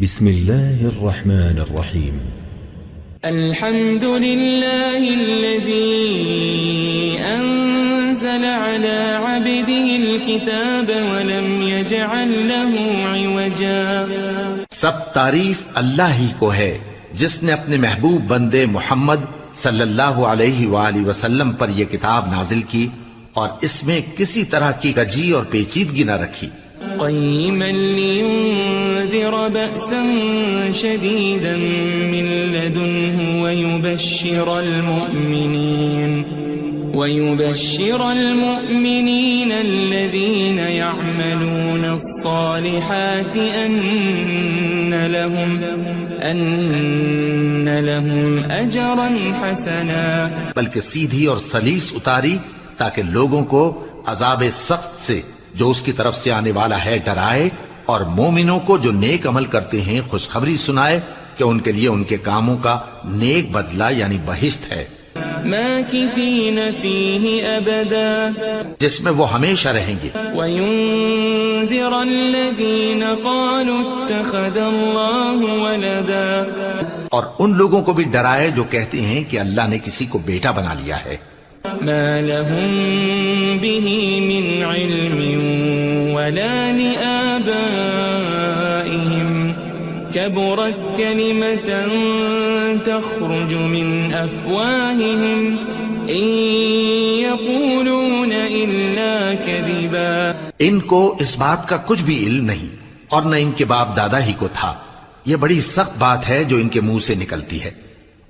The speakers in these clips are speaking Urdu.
بسم الله الرحمن الرحيم. الحمد لله الذي أنزل على عبده الكتاب ولم يجعل له عوجا. سب تعریف اللہ ہی کو ہے جس نے اپنے محبوب بندے محمد صلی اللہ علیہ وآلہ وسلم پر یہ کتاب نازل کی اور اس میں کسی طرح کی کجی اور پیچیدگی نہ رکھی. قيما لينذر بأسا شديدا من لدنه ويبشر المؤمنين الذين يعملون الصالحات أن لهم أجرا حسنا. بلکہ سیدھی اور سلیس اتاری تاکہ لوگوں کو عذاب سخت سے جو اس کی طرف سے آنے والا ہے ڈرائے، اور مومنوں کو جو نیک عمل کرتے ہیں خوشخبری سنائے کہ ان کے لیے ان کے کاموں کا نیک بدلہ یعنی بہشت ہے، ماکثین فیہ ابدا، جس میں وہ ہمیشہ رہیں گے. وینذر الذین قالوا اتخذ اللہ ولدا، اور ان لوگوں کو بھی ڈرائے جو کہتے ہیں کہ اللہ نے کسی کو بیٹا بنا لیا ہے. ما لهم به من علم ولا لآبائهم كبرت كلمة تخرج من أفواههم إن يقولون إلا كذبا. ان کو اس بات کا کچھ بھی علم نہیں اور نہ ان کے باپ دادا ہی کو تھا. یہ بڑی سخت بات ہے جو ان کے منہ سے نکلتی ہے،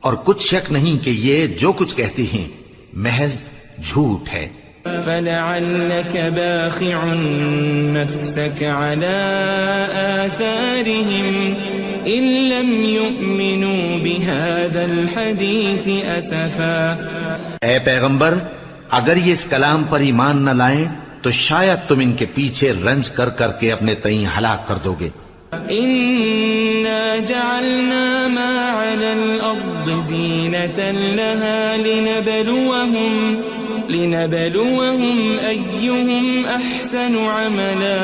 اور کچھ شک نہیں کہ یہ جو کچھ کہتے ہیں محض جھوٹ ہے. فلعلك باخع نفسك على آثارهم إن لم يؤمنوا بهذا الحديث أسفا. اے پیغمبر، اگر یہ اس کلام پر ایمان نہ لائیں تو شاید تم ان کے پیچھے رنج کر کر کے اپنے تئیں ہلاک کر دو گے. إنا جعلنا ما على الأرض زينة لها لنبلوهم أيهم أحسن عملا.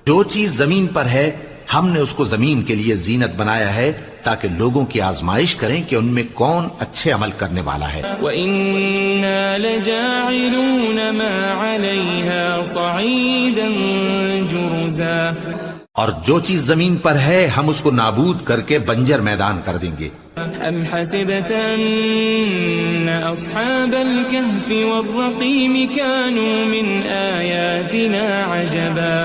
جو چیز زمین پر ہے ہم نے اس کو زمین کے لیے زینت بنایا ہے تاکہ لوگوں کی آزمائش کریں کہ ان میں کون اچھے عمل کرنے والا ہے. وَإِنَّا لَجَاعِلُونَ مَا عَلَيْهَا صَعِيدًا جُرُزًا. اور جو چیز زمین پر ہے ہم اس کو نابود کر کے بنجر میدان کر دیں گے. أَمْ حَسِبْتَ أَنَّ أَصْحَابَ الْكَهْفِ وَالرَّقِيمِ كَانُوا مِنْ آيَاتِنَا عَجَبًا.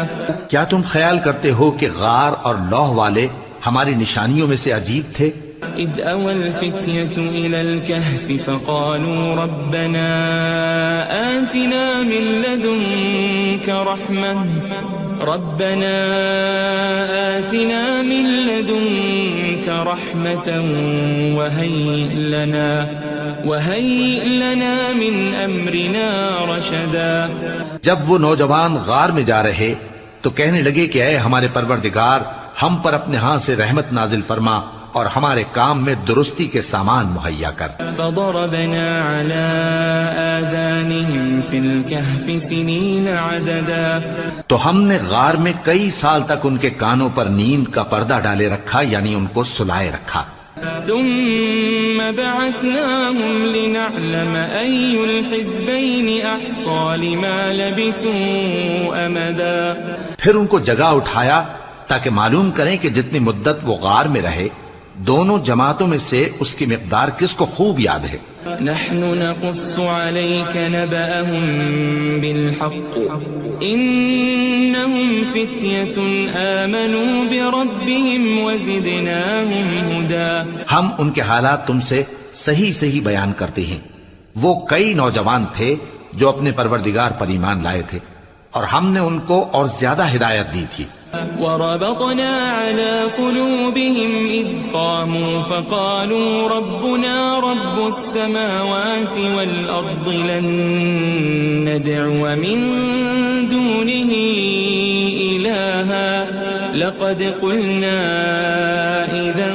کیا تم خیال کرتے ہو کہ غار اور لوح والے ہماری نشانیوں میں سے عجیب تھے؟ إِذْ أَوَى الْفِتْيَةُ إِلَى الْكَهْفِ فَقَالُوا رَبَّنَا آتِنَا مِنْ لَدُنْكَ رَحْمَةً وَهَيِّئْ لَنَا مِنْ أَمْرِنَا رَشَدًا. جب وہ نوجوان غار میں جا رہے تو کہنے لگے کہ اے ہمارے پروردگار، ہم پر اپنے ہاں سے رحمت نازل فرما اور ہمارے کام میں درستی کے سامان مہیا کر. فضربنا على آذانهم في الكهف سنين عددا. تو ہم نے غار میں کئی سال تک ان کے کانوں پر نیند کا پردہ ڈالے رکھا، یعنی ان کو سلائے رکھا. ثم بعثناهم لنعلم أي الحزبين أحصى لما لبثوا أمدا. پھر ان کو جگہ اٹھایا تاکہ معلوم کریں کہ جتنی مدت وہ غار میں رہے دونوں جماعتوں میں سے اس کی مقدار کس کو خوب یاد ہے. نحن نقص عليك نبأهم بالحق إنهم فتية آمنوا بربهم وزدناهم هدى. ہم ان کے حالات تم سے صحیح صحیح بیان کرتے ہیں. وہ کئی نوجوان تھے جو اپنے پروردگار پر ایمان لائے تھے اور ہم نے ان کو اور زیادہ ہدایت دی تھی. وربطنا على قلوبهم إذ قاموا فقالوا ربنا رب السماوات والأرض لن ندعو من دونه إلها لقد قلنا إذا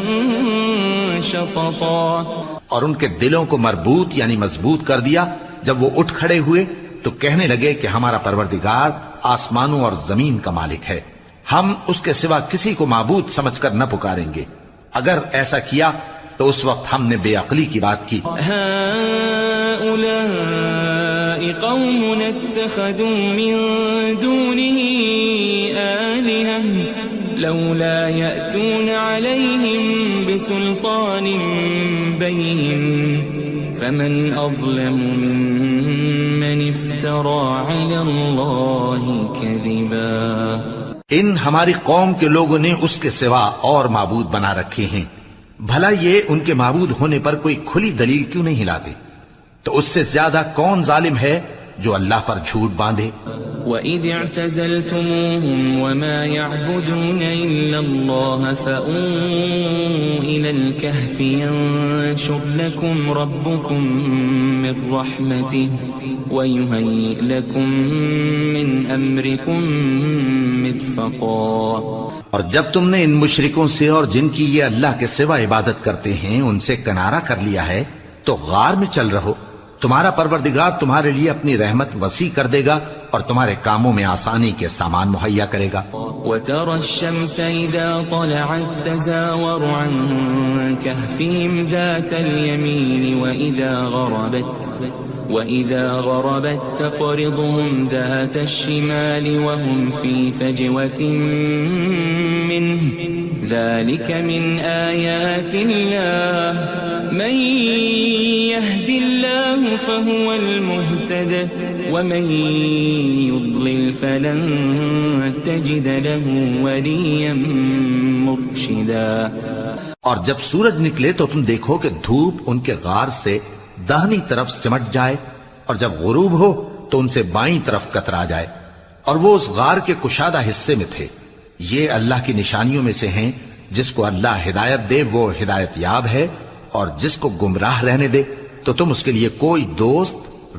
شططا. اور ان کے دلوں کو مربوط یعنی مضبوط کر دیا. جب وہ اٹھ کھڑے ہوئے تو کہنے لگے کہ ہمارا پروردگار آسمانوں اور زمین کا مالک ہے، ہم اس کے سوا کسی کو معبود سمجھ کر نہ پکاریں گے. اگر ایسا کیا تو اس وقت ہم نے بے عقلی کی بات کی. هؤلاء قوم اتخذوا من دونه آلهة لولا يأتون عليهم بسلطان بين فمن أظلم ممن افترى على الله كذبا. ان ہماری قوم کے لوگوں نے اس کے سوا اور معبود بنا رکھے ہیں. بھلا یہ ان کے معبود ہونے پر کوئی کھلی دلیل کیوں نہیں ہلاتے؟ تو اس سے زیادہ کون ظالم ہے جو اللہ پر جھوٹ باندھے؟ وَإِذِ اعْتَزَلْتُمُوهُمْ وَمَا يَعْبُدُونَ إِلَّا اللَّهَ فَأْوُوا إِلَى الْكَهْفِ يَنشُرْ لَكُمْ رَبُّكُمْ مِنْ رَحْمَتِهِ وَيُهَيِّئْ لَكُمْ مِنْ أَمْرِكُمْ مِرْفَقًا. اور جب تم نے ان مشرکوں سے اور جن کی یہ اللہ کے سوا عبادت کرتے ہیں ان سے کنارہ کر لیا ہے تو غار میں چل رہو. تمہارا پروردگار تمہارے لیے اپنی رحمت وسیع کر دے گا اور تمہارے کاموں میں آسانی کے سامان مہیا کرے گا. وَتَرَى الشَّمْسَ إِذَا طَلَعَتْ تَزَاوَرُ عَنْ كَهْفِهِمْ ذَاتَ الْيَمِينِ وَإِذَا غَرَبَتْ تَقْرِضُهُمْ ذَاتَ الشِّمَالِ وَهُمْ فِي فَجْوَةٍ مِّنْهُ ذَلِكَ مِنْ آيَاتِ اللَّهِ مَنْ يَهْدِ اللَّهُ فَهُوَ الْمُهْتَدِ وَمَنْ يُضْلِلْ فَلَنْ تَجِدَ لَهُ وَلِيًّا مُرْشِدًا. اور جب سورج نکلے تو تم دیکھو کہ دھوپ ان کے غار سے داہنی طرف سمٹ جائے اور جب غروب ہو تو ان سے بائیں طرف کترا جائے اور وہ اس غار کے کشادہ حصے میں تھے. یہ اللہ کی نشانیوں میں سے ہیں. جس کو اللہ ہدایت دے وہ ہدایت یاب ہے اور جس کو گمراہ رہنے دے تو تم اس کے لیے کوئی دوست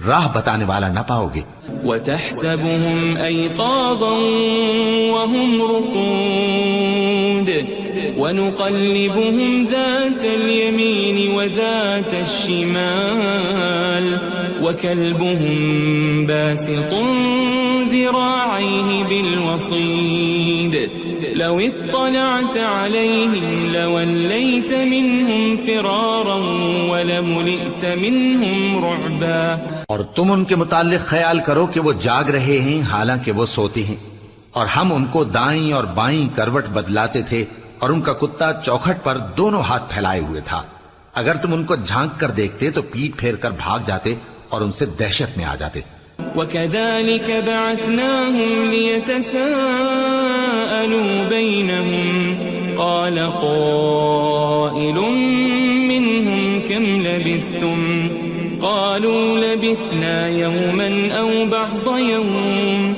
راہ بتانے والا نہ پاؤ گے. وَتَحْسَبُهُمْ أَيْقَاظًا وَهُمْ رُقُودٌ وَنُقَلِّبُهُمْ ذَاتَ الْيَمِينِ وَذَاتَ الشِّمَالِ وَكَلْبُهُمْ بَاسِطٌ ذِرَاعَيْهِ بِالْوَصِيدِ لَوِ اطَّلَعْتَ عَلَيْهِمْ لَوَلَّيْتَ مِنْهُمْ فِرَارًا وَلَمُلِئْتَ مِنْهُمْ رُعْبًا. اور تم ان کے متعلق خیال کرو کہ وہ جاگ رہے ہیں حالانکہ وہ سوتے ہیں اور ہم ان کو دائیں اور بائیں کروٹ بدلاتے تھے اور ان کا کتا چوکھٹ پر دونوں ہاتھ پھیلائے ہوئے تھا. اگر تم ان کو جھانک کر دیکھتے تو پیٹ پھیر کر بھاگ جاتے اور ان سے دہشت میں آ جاتے. وَكَذَلِكَ بَعَثْنَاهُمْ لِيَتَسَاءَلُوا بَيْنَهُمْ قَالَ قَائِلٌ مِّنْهُمْ كَمْ لَبِثْتُمْ قَالُوا لَبِثْنَا يَوْمًا أَوْ بَعْضَ يَوْمٍ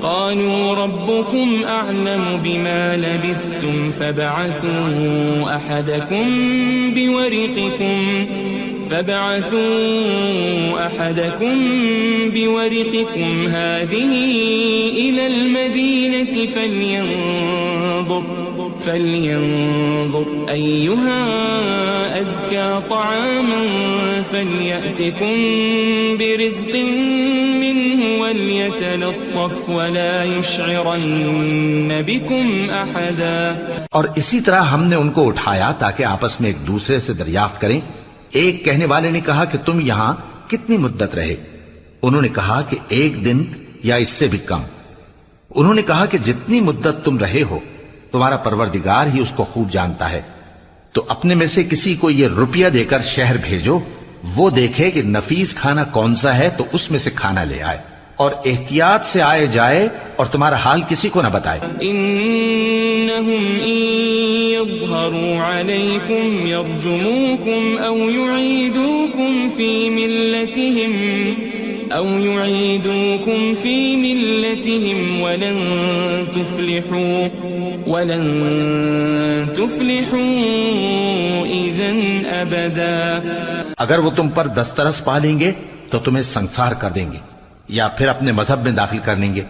قَالُوا رَبُّكُمْ أَعْلَمُ بِمَا لَبِثْتُمْ فَابْعَثُوا أَحَدَكُمْ بِوَرِقِكُمْ هَذِهِ إِلَى الْمَدِينَةِ فَلْيَنظُرْ أَيُّهَا أَزْكَى طَعَامًا فَلْيَأْتِكُمْ بِرِزْقٍ مِّنْهُ وَلْيَتَلَطَّفْ وَلَا يُشْعِرَنَّ بِكُمْ أَحَدًا. اور اسی طرح ہم نے ان کو اٹھایا تاکہ آپس میں ایک دوسرے سے دریافت کریں. ایک کہنے والے نے کہا کہ تم یہاں کتنی مدت رہے؟ انہوں نے کہا کہ 1 دن یا اس سے بھی کم. انہوں نے کہا کہ جتنی مدت تم رہے ہو تمہارا پروردگار ہی اس کو خوب جانتا ہے. تو اپنے میں سے کسی کو یہ روپیہ دے کر شہر بھیجو، وہ دیکھے کہ نفیس کھانا کون سا ہے تو اس میں سے کھانا لے آئے اور احتیاط سے آئے جائے اور تمہارا حال کسی کو نہ بتائے. انہم ان یظہروا علیکم یرجموکم او یعیدوکم فی ملتہم ولن تفلحوا اذن ابدا. اگر وہ تم پر دسترس پا لیں گے تو تمہیں سنسار کر دیں گے یا پھر اپنے مذہب میں داخل کر لیں گے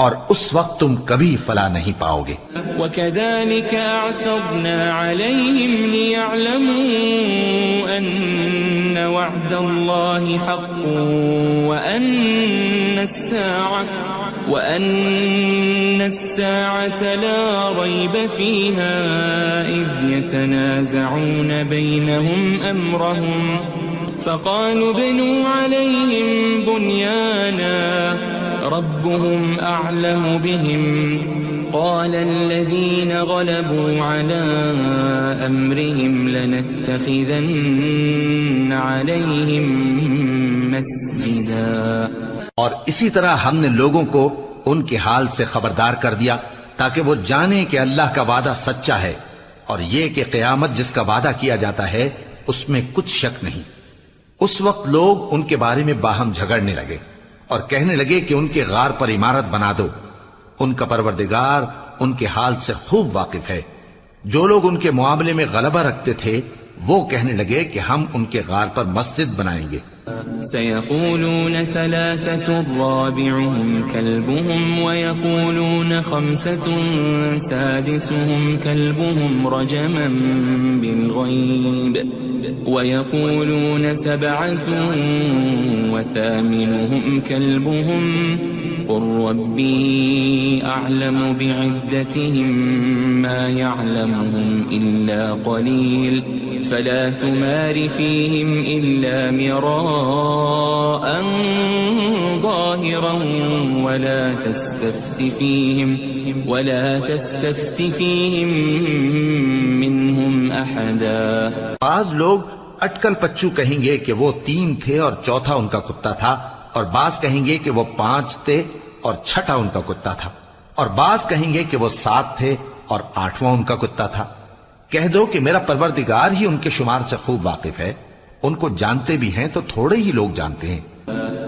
اور اس وقت تم کبھی فلاح نہیں پاؤ گے. وَكَذَلِكَ أَعْثَرْنَا عَلَيْهِمْ لِيَعْلَمُوا أَنَّ وَعْدَ اللَّهِ حَقٌّ وَأَنَّ الساعة لا ريب فيها إذ يتنازعون بينهم أمرهم فقالوا ابنوا عليهم بنيانا ربهم أعلم بهم قال الذين غلبوا على أمرهم لنتخذن عليهم مسجدا. اور اسی طرح ہم نے لوگوں کو ان کے حال سے خبردار کر دیا تاکہ وہ جانیں کہ اللہ کا وعدہ سچا ہے اور یہ کہ قیامت جس کا وعدہ کیا جاتا ہے اس میں کچھ شک نہیں. اس وقت لوگ ان کے بارے میں باہم جھگڑنے لگے اور کہنے لگے کہ ان کے غار پر عمارت بنا دو. ان کا پروردگار ان کے حال سے خوب واقف ہے. جو لوگ ان کے معاملے میں غلبہ رکھتے تھے وہ کہنے لگے کہ ہم ان کے غار پر مسجد بنائیں گے. سيقولون ثلاثة رابعهم كلبهم ويقولون خمسة سادسهم كلبهم رجما بالغيب ويقولون سبعة وثامنهم كلبهم قل ربي أعلم بعدتهم ما يعلمهم إلا قليل فلا تمار فيهم إلا مراء ظاهرا ولا تستفت فيهم منهم أحدا. بعض لوگ اٹکل پچو کہیں گے کہ وہ 3 تھے اور چوتھا ان کا کتا تھا، اور بعض کہیں گے کہ وہ 5 تھے اور چھٹا ان کا کتا تھا، اور بعض کہیں گے کہ وہ 7 تھے اور 8واں ان کا کتا تھا. کہہ دو کہ میرا پروردگار ہی ان کے شمار سے خوب واقف ہے. ان کو جانتے بھی ہیں تو تھوڑے ہی لوگ جانتے ہیں.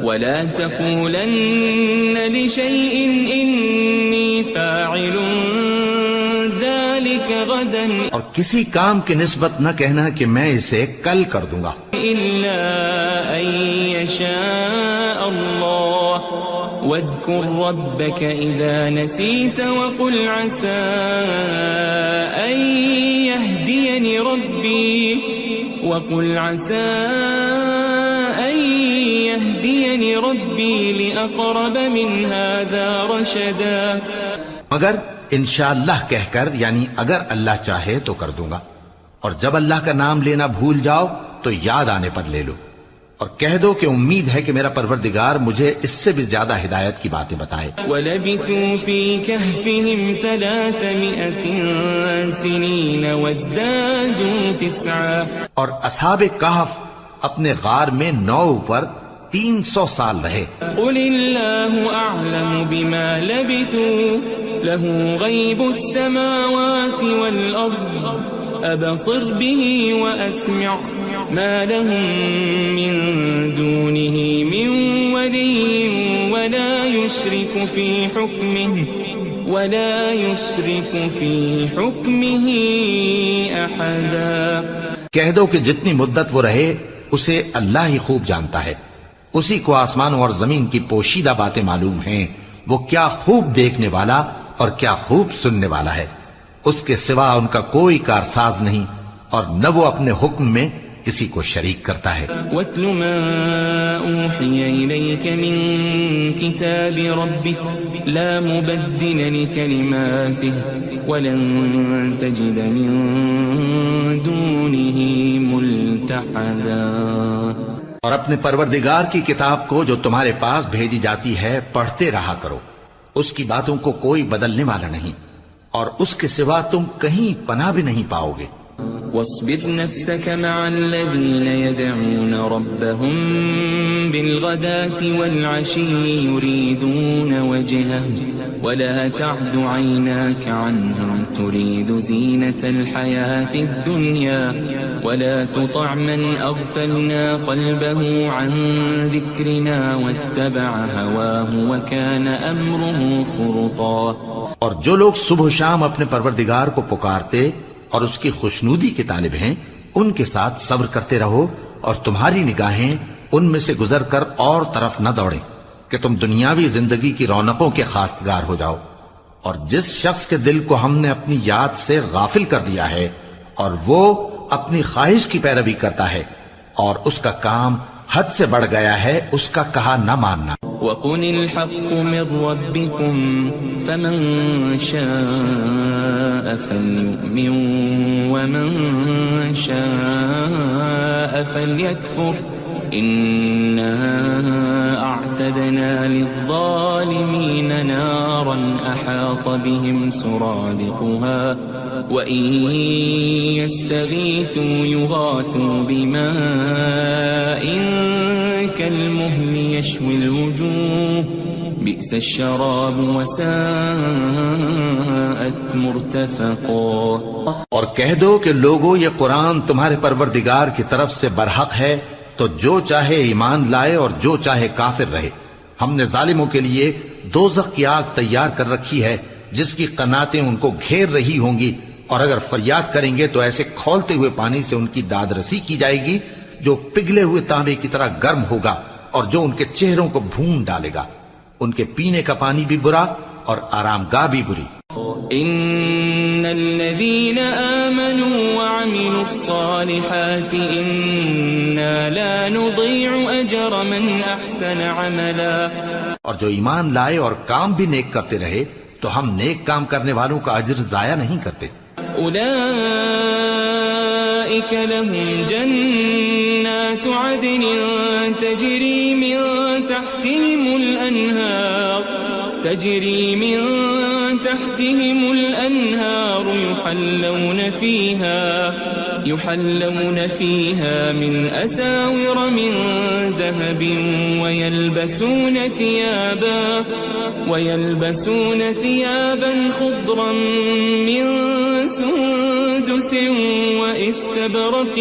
ولا تقولن لشيء إني فاعل ذلك غدا اور کسی کام کی نسبت نہ کہنا کہ میں اسے کل کر دوں گا إلا أن يشاء الله واذكر ربك إذا نسيت وقل عسى أن يهديني ربي لأقرب من هذا رشدا. مگر انشاءاللہ کہہ کر، یعنی اگر اللہ چاہے تو کر دوں گا، اور جب اللہ کا نام لینا بھول جاؤ تو یاد آنے پر لے لو، اور کہہ دو کہ امید ہے کہ میرا پروردگار مجھے اس سے بھی زیادہ ہدایت کی باتیں بتائے. وَلَبِثُوا فِي كَهْفِهِمْ 300 سِنِينَ وَازْدَادُوا 9. اور اصحاب کہف اپنے غار میں 9 پر 300 سال رہے. قُلِ اللَّهُ أَعْلَمُ بِمَا لَبِثُوا لَهُ غَيْبُ السَّمَاوَاتِ وَالْأَرْضِ أَبْصِرْ بِهِ وَأَسْمِعْ مَا لَهُم مِّن دُونِهِ مِن وَلِيٍّ وَلَا يُشْرِكُ فِي حُكْمِهِ أَحَدًا. کہہ دو کہ جتنی مدت وہ رہے اسے اللہ ہی خوب جانتا ہے. اسی کو آسمانوں اور زمین کی پوشیدہ باتیں معلوم ہیں. وہ کیا خوب دیکھنے والا اور کیا خوب سننے والا ہے. اس کے سوا ان کا کوئی کارساز نہیں، اور نہ وہ اپنے حکم میں کسی کو شریک کرتا ہے. وَاتْلُ مَا أُوحِيَ إِلَيْكَ مِن كِتَابِ رَبِّكَ لَا مُبَدِّلَ لِكَلِمَاتِهِ وَلَن تَجِدَ مِن دُونِهِ مُلْتَحَدًا. اور اپنے پروردگار کی کتاب کو جو تمہارے پاس بھیجی جاتی ہے پڑھتے رہا کرو. اس کی باتوں کو کوئی بدلنے والا نہیں، اور اس کے سوا تم کہیں پناہ بھی نہیں پاؤ گے. واصبر نفسك مع الذين يدعون ربهم بالغداة والعشي يريدون وجهه ولا تعد عيناك عنهم تريد زينة الحياة الدنيا ولا تطع من أغفلنا قلبه عن ذكرنا واتبع هواه وكان أمره فرطا. اور جو لوگ صبح و شام اپنے پروردگار کو پکارتے اور اس کی خوشنودی کے طالب ہیں ان کے ساتھ صبر کرتے رہو، اور تمہاری نگاہیں ان میں سے گزر کر اور طرف نہ دوڑیں کہ تم دنیاوی زندگی کی رونقوں کے خواستگار ہو جاؤ. اور جس شخص کے دل کو ہم نے اپنی یاد سے غافل کر دیا ہے اور وہ اپنی خواہش کی پیروی کرتا ہے اور اس کا کام حد سے بڑھ گیا ہے اس کا کہا نہ ماننا۔ وَقُلِ الْحَقُّ مِنْ رَبِّكُمْ فَمَنْ شَاءَ فَلْيُؤْمِنْ وَمَنْ شَاءَ فَلْيَكْفُرْ إِنَّا أَعْتَدْنَا لِلظَّالِمِينَ نَارًا أَحَاطَ بِهِمْ سُرَادِقُهَا وَإِنْ يَسْتَغِيثُوا يُغَاثُوا بِمَاءٍ كَالْمُهْلِ يَشْوِي الْوُجُوهَ بِئْسَ الشَّرَابُ وَسَاءَتْ مُرْتَفَقًا۔ اور کہہ دو کہ لوگو یہ قرآن تمہارے پروردگار کی طرف سے برحق ہے، تو جو چاہے ایمان لائے اور جو چاہے کافر رہے۔ ہم نے ظالموں کے لیے دوزخ کی آگ تیار کر رکھی ہے جس کی قناتیں ان کو گھیر رہی ہوں گی، اور اگر فریاد کریں گے تو ایسے کھولتے ہوئے پانی سے ان کی داد رسی کی جائے گی جو پگھلے ہوئے تانبے کی طرح گرم ہوگا اور جو ان کے چہروں کو بھون ڈالے گا۔ ان کے پینے کا پانی بھی برا اور آرام گاہ بھی بری۔ ان الذين آمنوا وعملوا الصالحات انا لا نضيع اجر من احسن عملا۔ اور جو ایمان لائے اور کام بھی نیک کرتے رہے تو ہم نیک کام کرنے والوں کا اجر ضائع نہیں کرتے۔ اولئك لهم جنات عدن تجري من تحتهم الأنهار يحلون فيها من أساور من ذهب ويلبسون ثيابا خضرا من سندس واستبرق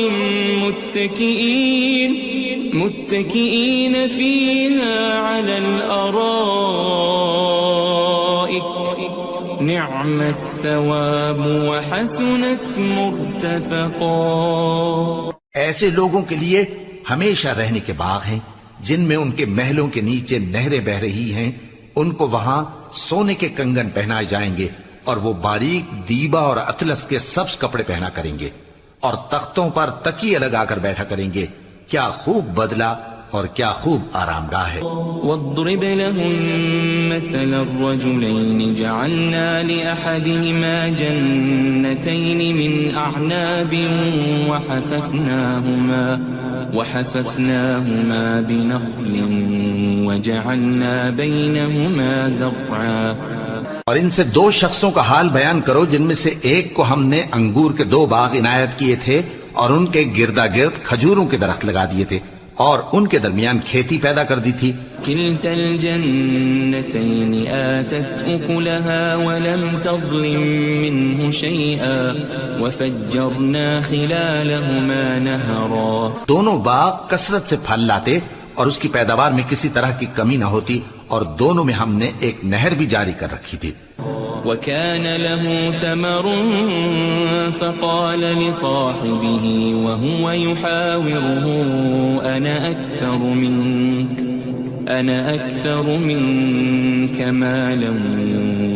متكئين فيها على الأرائك نعم الثواب وحسنت مرتفقا۔ ایسے لوگوں کے لیے ہمیشہ رہنے کے باغ ہیں جن میں ان کے محلوں کے نیچے نہریں بہ رہی ہیں، ان کو وہاں سونے کے کنگن پہنائے جائیں گے اور وہ باریک دیبا اور اطلس کے سبز کپڑے پہنا کریں گے اور تختوں پر تکیے لگا کر بیٹھا کریں گے۔ کیا خوب بدلہ اور کیا خوب آرام گاہ ہے۔ واضرب لهم مثل الرجلين جعلنا لأحدهما جنتين من أعناب وحففناهما بنخل وجعلنا بينهما زرعا۔ اور ان سے دو شخصوں کا حال بیان کرو جن میں سے ایک کو ہم نے انگور کے 2 باغ عنایت کیے تھے اور ان کے گردا گرد کھجوروں کے درخت لگا دیے تھے اور ان کے درمیان کھیتی پیدا کر دی تھی۔ كلتا الجنتين آتت أكلها ولم تظلم منه شيئا وفجرنا خلالهما نهرا۔ دونوں باغ کثرت سے پھل لاتے اور اس کی پیداوار میں کسی طرح کی کمی نہ ہوتی، اور دونوں میں ہم نے ایک نہر بھی جاری کر رکھی تھی۔ وكان له ثمر فقال لصاحبه وهو يحاوره أنا أكثر منك مالا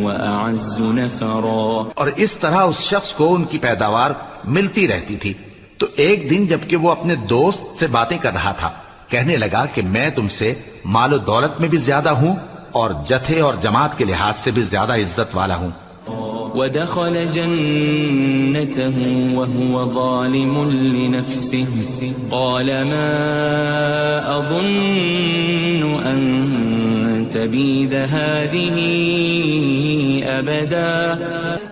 وأعز نفرا۔ اور اس طرح اس شخص کو ان کی پیداوار ملتی رہتی تھی، تو ایک دن جبکہ وہ اپنے دوست سے باتیں کر رہا تھا کہنے لگا کہ میں تم سے مال و دولت میں بھی زیادہ ہوں اور جتھے اور جماعت کے لحاظ سے بھی زیادہ عزت والا ہوں۔ ودخل جنته وهو ظالم لنفسه قال ما أظن أن تبيد هذه أبدا۔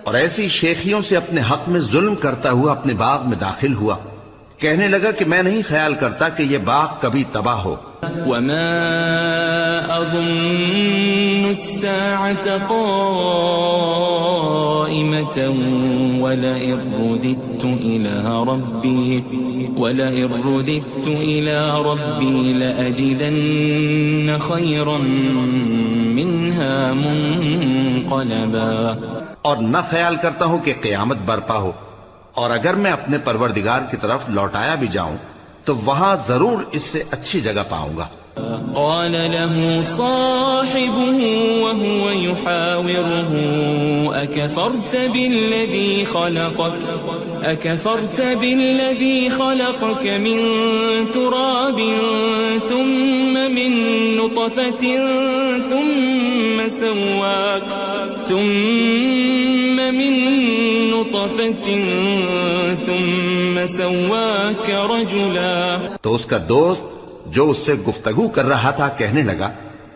اور ایسی شیخیوں سے اپنے حق میں ظلم کرتا ہوا اپنے باغ میں داخل ہوا، کہنے لگا کہ میں نہیں خیال کرتا کہ یہ باغ کبھی تباہ ہو۔ وما أظن الساعة قائمة ولئن رددت إلى ربي لأجدن خيرا منها منقلبا۔ اور نہ خیال کرتا ہوں کہ قیامت برپا ہو، اور اگر میں اپنے پروردگار کی طرف لوٹایا بھی جاؤں تو وہاں ضرور اس سے اچھی جگہ پاؤں گا۔ قال له صاحبه وهو يحاوره أكفرت بالذي خلقك من تراب ثم من نطفة ثم سواك رجلا۔ تو اس کا دوست جو اس سے گفتگو کر رہا تھا کہنے لگا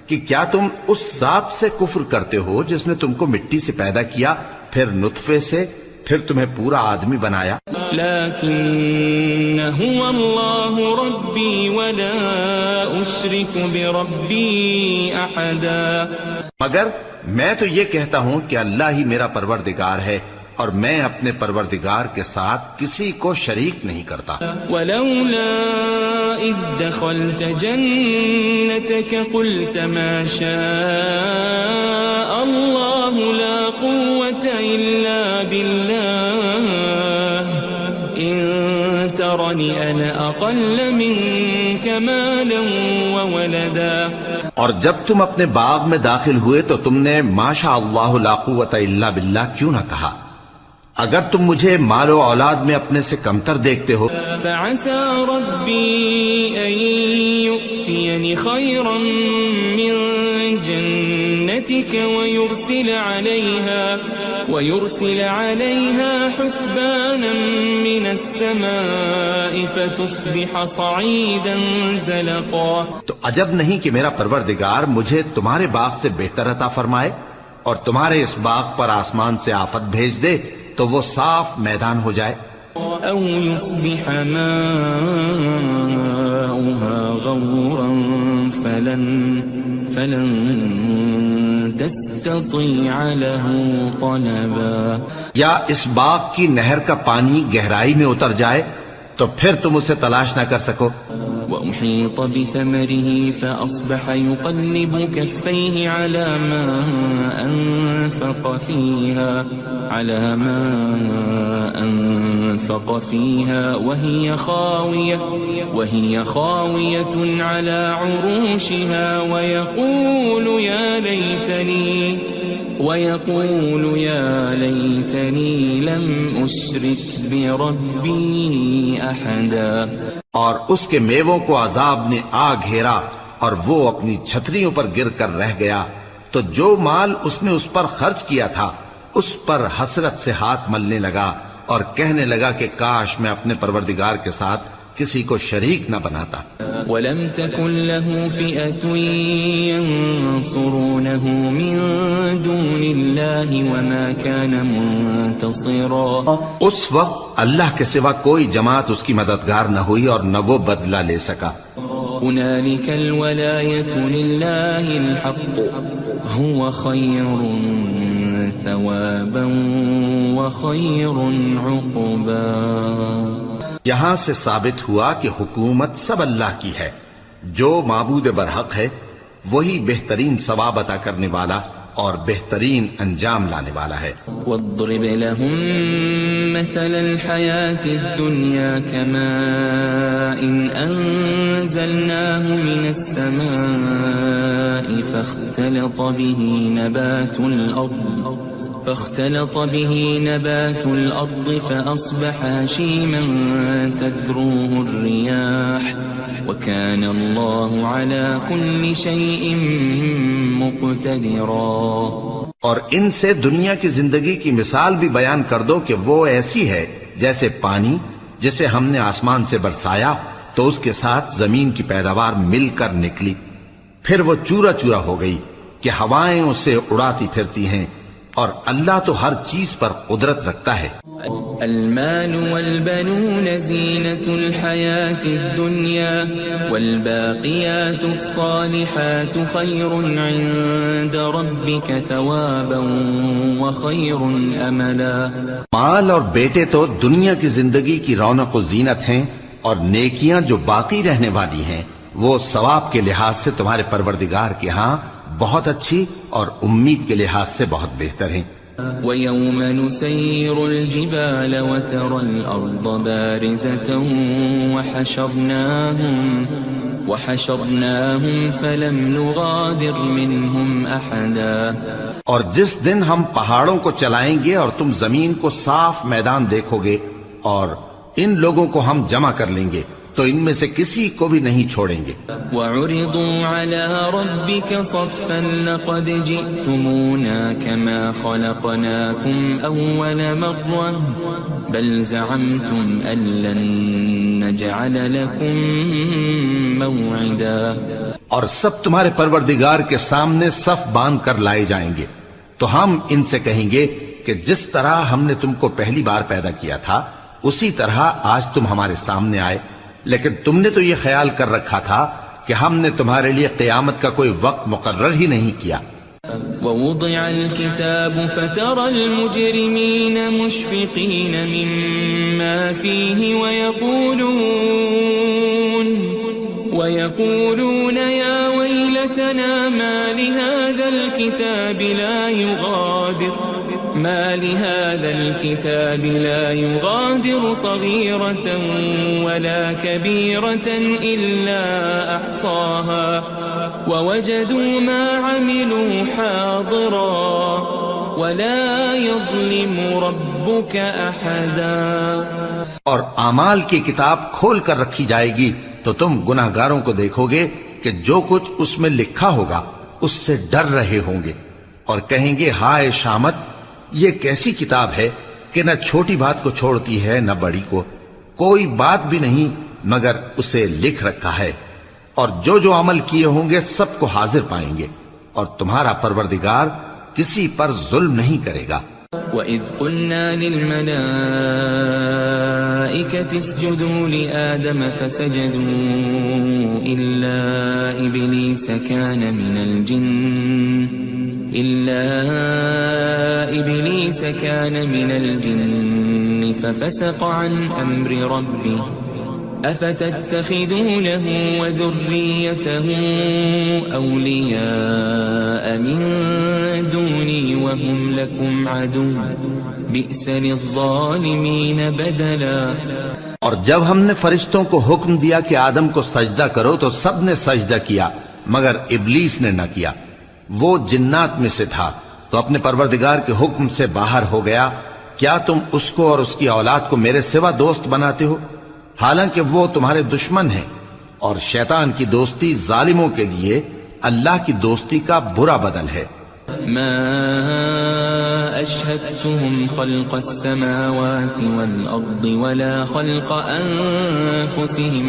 کہ کیا تم اس ذات سے کفر کرتے ہو جس نے تم کو مٹی سے پیدا کیا، پھر نطفے سے، پھر تمہیں پورا آدمی بنایا؟ لیکن هو اللہ ربی ولا اشرک بربی احدا۔ مگر میں تو یہ کہتا ہوں کہ اللہ ہی میرا پروردگار ہے اور میں اپنے پروردگار کے ساتھ کسی کو شریک نہیں کرتا۔ ولولا اذ دخلت جنتك قلت ما شاء الله لا قوة الا بالله ان ترني انا اقل منك مالا وولدا۔ اور جب تم اپنے باغ میں داخل ہوئے تو تم نے ما شاء اللہ لا قوت الا باللہ کیوں نہ کہا؟ اگر تم مجھے مال و اولاد میں اپنے سے کمتر دیکھتے ہو۔ فعسى ربي أن يؤتيني خيرا من جنتك ويرسل عليها حسبانا من السماء فتصبح صعيدا زلقا۔ تو عجب نہیں کہ میرا پروردگار مجھے تمہارے باغ سے بہتر عطا فرمائے اور تمہارے اس باغ پر آسمان سے آفت بھیج دے تو وہ صاف میدان ہو جائے۔ او يصبح ماؤها غورا فلن تستطيع له طلبا۔ یا اس باغ کی نہر کا پانی گہرائی میں اتر جائے تو پھر تم اسے تلاش نہ کر سکو۔ وأحيط بثمره فأصبح يقلب كفيه على ما أنفق فيها وهي خاوية على عروشها ويقول يا ليتني لم أشرك بربي أحدا۔ اور اس کے میووں کو عذاب نے آ گھیرا اور وہ اپنی چھتریوں پر گر کر رہ گیا، تو جو مال اس نے اس پر خرچ کیا تھا اس پر حسرت سے ہاتھ ملنے لگا اور کہنے لگا کہ کاش میں اپنے پروردگار کے ساتھ کسی کو شریک نہ بناتا۔ وَلَمْ تَكُنْ لَهُ فِئَةٌ يَنصُرُونَهُ مِن دُونِ اللَّهِ وَمَا كَانَ مُنتَصِرًا۔ اس وقت اللہ کے سوا کوئی جماعت اس کی مددگار نہ ہوئی اور نہ وہ بدلہ لے سکا۔ هُنَالِكَ الْوَلَایَةُ لِلَّهِ الْحَقُّ هُوَ خَيْرٌ ثَوَابًا وَخَيْرٌ عُقْبًا۔ یہاں سے ثابت ہوا کہ حکومت سب اللہ کی ہے، جو معبود برحق ہے وہی بہترین ثواب عطا کرنے والا اور بہترین انجام لانے والا ہے۔ وَاضْرِبْ لَهُم مَّثَلَ الْحَيَاةِ الدُّنْيَا كَمَاءٍ أَنزَلْنَاهُ مِنَ السَّمَاءِ فاختلط به نبات الأرض فأصبح هشيما تذروه الرياح وكان الله على كل شيء مقتدرا۔ اور ان سے دنیا کی زندگی کی مثال بھی بیان کر دو کہ وہ ایسی ہے جیسے پانی جسے ہم نے آسمان سے برسایا تو اس کے ساتھ زمین کی پیداوار مل کر نکلی، پھر وہ چورا چورا ہو گئی کہ ہوائیں اسے اڑاتی پھرتی ہیں، اور اللہ تو ہر چیز پر قدرت رکھتا ہے۔ المال والبنون زینة الحیاة الدنیا والباقیات الصالحات خیر عند ربک ثوابا وخیر املا۔ مال اور بیٹے تو دنیا کی زندگی کی رونق و زینت ہیں، اور نیکیاں جو باقی رہنے والی ہیں وہ ثواب کے لحاظ سے تمہارے پروردگار کے ہاں بہت اچھی اور امید کے لحاظ سے بہت بہتر ہیں۔ ويوم نسير الجبال وترى الأرض بارزة وحشرناهم فلم نغادر منهم أحدا. اور جس دن ہم پہاڑوں کو چلائیں گے اور تم زمین کو صاف میدان دیکھو گے اور ان لوگوں کو ہم جمع کر لیں گے تو ان میں سے کسی کو بھی نہیں چھوڑیں گے. وَعُرِضُوا عَلَى رَبِّكَ صَفًّا لَقَدْ جِئْتُمُونَا كَمَا خَلَقْنَاكُمْ أَوَّلَ مَرَّةٍ بَلْ زَعَمْتُمْ أَن لَّن نَّجْعَلَ لَكُم مَّوْعِدًا. اور سب تمہارے پروردگار کے سامنے صف باندھ کر لائے جائیں گے تو ہم ان سے کہیں گے کہ جس طرح ہم نے تم کو پہلی بار پیدا کیا تھا اسی طرح آج تم ہمارے سامنے آئے، لیکن تم نے تو یہ خیال کر رکھا تھا کہ ہم نے تمہارے لیے قیامت کا کوئی وقت مقرر ہی نہیں کیا. ووضع الكتاب فترى المجرمين مشفقين مما فيه ويقولون يا ويلتنا ما لهذا الكتاب لا يغادر صغيرة ولا كبيرة إلا أحصاها ووجدوا ما عملوا حاضرا ولا يظلم ربك أحدا. اور اعمال کی کتاب کھول کر رکھی جائے گی تو تم گناہگاروں کو دیکھو گے کہ جو کچھ اس میں لکھا ہوگا اس سے ڈر رہے ہوں گے اور کہیں گے ہائے شامت، یہ کیسی کتاب ہے کہ نہ چھوٹی بات کو چھوڑتی ہے نہ بڑی کو، کوئی بات بھی نہیں مگر اسے لکھ رکھا ہے، اور جو جو عمل کیے ہوں گے سب کو حاضر پائیں گے، اور تمہارا پروردگار کسی پر ظلم نہیں کرے گا. وَإِذْ قُلْنَا لِلْمَلَائِكَةِ اسْجُدُوا لِآدَمَ فَسَجَدُوا إِلَّا إِبْلِيسَ كَانَ مِنَ الْجِنِّ فَفَسَقَ عَنْ أَمْرِ رَبِّهِ أَفَتَتَّخِذُونَهُ وَذُرِّيَّتَهُ أَوْلِيَاءَ مِن دُونِي وَهُمْ لَكُمْ عَدُوٌّ بِئْسَ لِلظَّالِمِينَ بَدَلًا. اور جب ہم نے فرشتوں کو حکم دیا کہ آدم کو سجدہ کرو تو سب نے سجدہ کیا مگر ابلیس نے نہ کیا، وہ جنات میں سے تھا تو اپنے پروردگار کے حکم سے باہر ہو گیا. کیا تم اس کو اور اس کی اولاد کو میرے سوا دوست بناتے ہو حالانکہ وہ تمہارے دشمن ہیں، اور شیطان کی دوستی ظالموں کے لیے اللہ کی دوستی کا برا بدل ہے. ما أشهدتهم خلق السماوات والأرض ولا خلق أنفسهم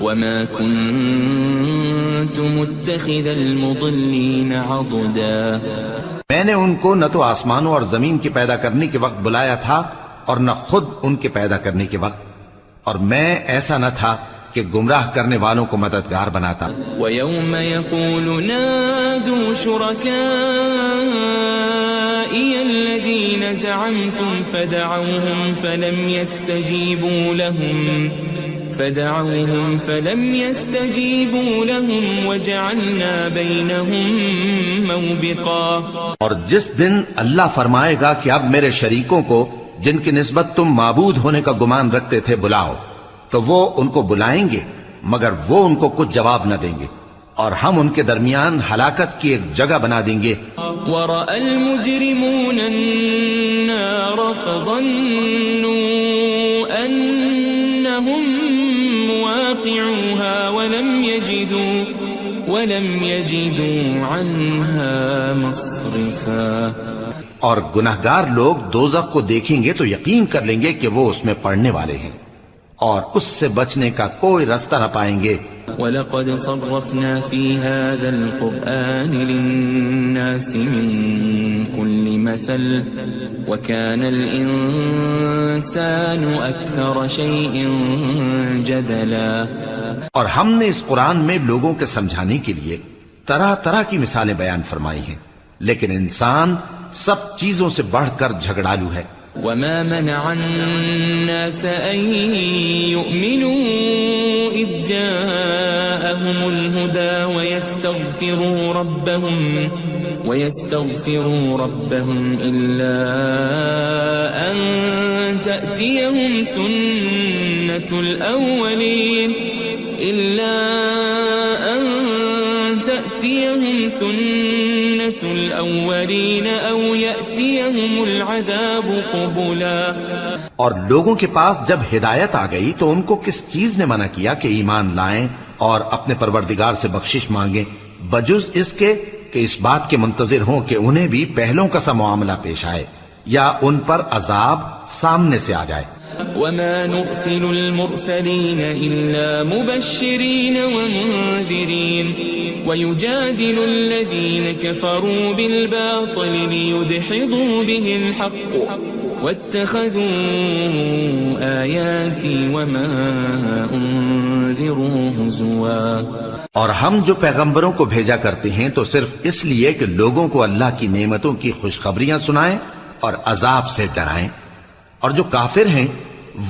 وما كنت متخذ المضلين عضدا. میں نے ان کو نہ تو آسمانوں اور زمین کے پیدا کرنے کے وقت بلایا تھا اور نہ خود ان کے پیدا کرنے کے وقت، اور میں ایسا نہ تھا کہ گمراہ کرنے والوں کو مددگار بناتا. وَيَوْمَ يَقُولُ نَادُوا شُرَكَائِيَ الَّذِينَ زَعَمْتُمْ فَدَعَوْهُمْ فَلَمْ يَسْتَجِيبُوا لَهُمْ وَجَعَلْنَا بَيْنَهُمْ مَوْبِقًا. اور جس دن اللہ فرمائے گا کہ اب میرے شریکوں کو جن کی نسبت تم معبود ہونے کا گمان رکھتے تھے بلاؤ، تو وہ ان کو بلائیں گے مگر وہ ان کو کچھ جواب نہ دیں گے، اور ہم ان کے درمیان ہلاکت کی ایک جگہ بنا دیں گے. وَرَأَى الْمُجْرِمُونَ النَّارَ فَظَنُّوا أَنَّهُمْ مُوَاقِعُوهَا وَلَمْ يَجِدُوا عَنْهَا مَصْرِفًا. اور گناہگار لوگ دوزخ کو دیکھیں گے تو یقین کر لیں گے کہ وہ اس میں پڑنے والے ہیں اور اس سے بچنے کا کوئی رستہ نہ پائیں گے. وَلَقَدْ صَرَّفْنَا فِي هَذَا الْقُرْآنِ لِلنَّاسِ مِنْ كُلِّ مَثَلٍ وَكَانَ الْإِنسَانُ أَكْثَرَ شَيْءٍ جَدَلًا. اور ہم نے اس قرآن میں لوگوں کے سمجھانے کے لیے طرح طرح کی مثالیں بیان فرمائی ہیں، لیکن انسان سب چیزوں سے بڑھ کر جھگڑالو ہے. وَمَا مَنَعَ النَّاسَ أَن يُؤْمِنُوا إِذْ جَاءَهُمُ الْهُدَى ويستغفروا ربهم إلا أن تأتيهم سنة الأولين أو يأتيهم العذاب قبلا. اور لوگوں کے پاس جب ہدایت آ گئی تو ان کو کس چیز نے منع کیا کہ ایمان لائیں اور اپنے پروردگار سے بخشش مانگیں بجز اس کے کہ اس بات کے منتظر ہوں کہ انہیں بھی پہلوں کا سا معاملہ پیش آئے یا ان پر عذاب سامنے سے آ جائے. وما نرسل المرسلين إلا مبشرين ومنذرين ويجادل الذين كفروا بالباطل ليدحضوا به الحق واتخذوا آياتي وما أنذروا هزوا. اور ہم جو پیغمبروں کو بھیجا کرتے ہیں تو صرف اس لیے کہ لوگوں کو اللہ کی نعمتوں کی خوشخبریاں سنائیں اور عذاب سے ڈرائیں. اور جو کافر ہیں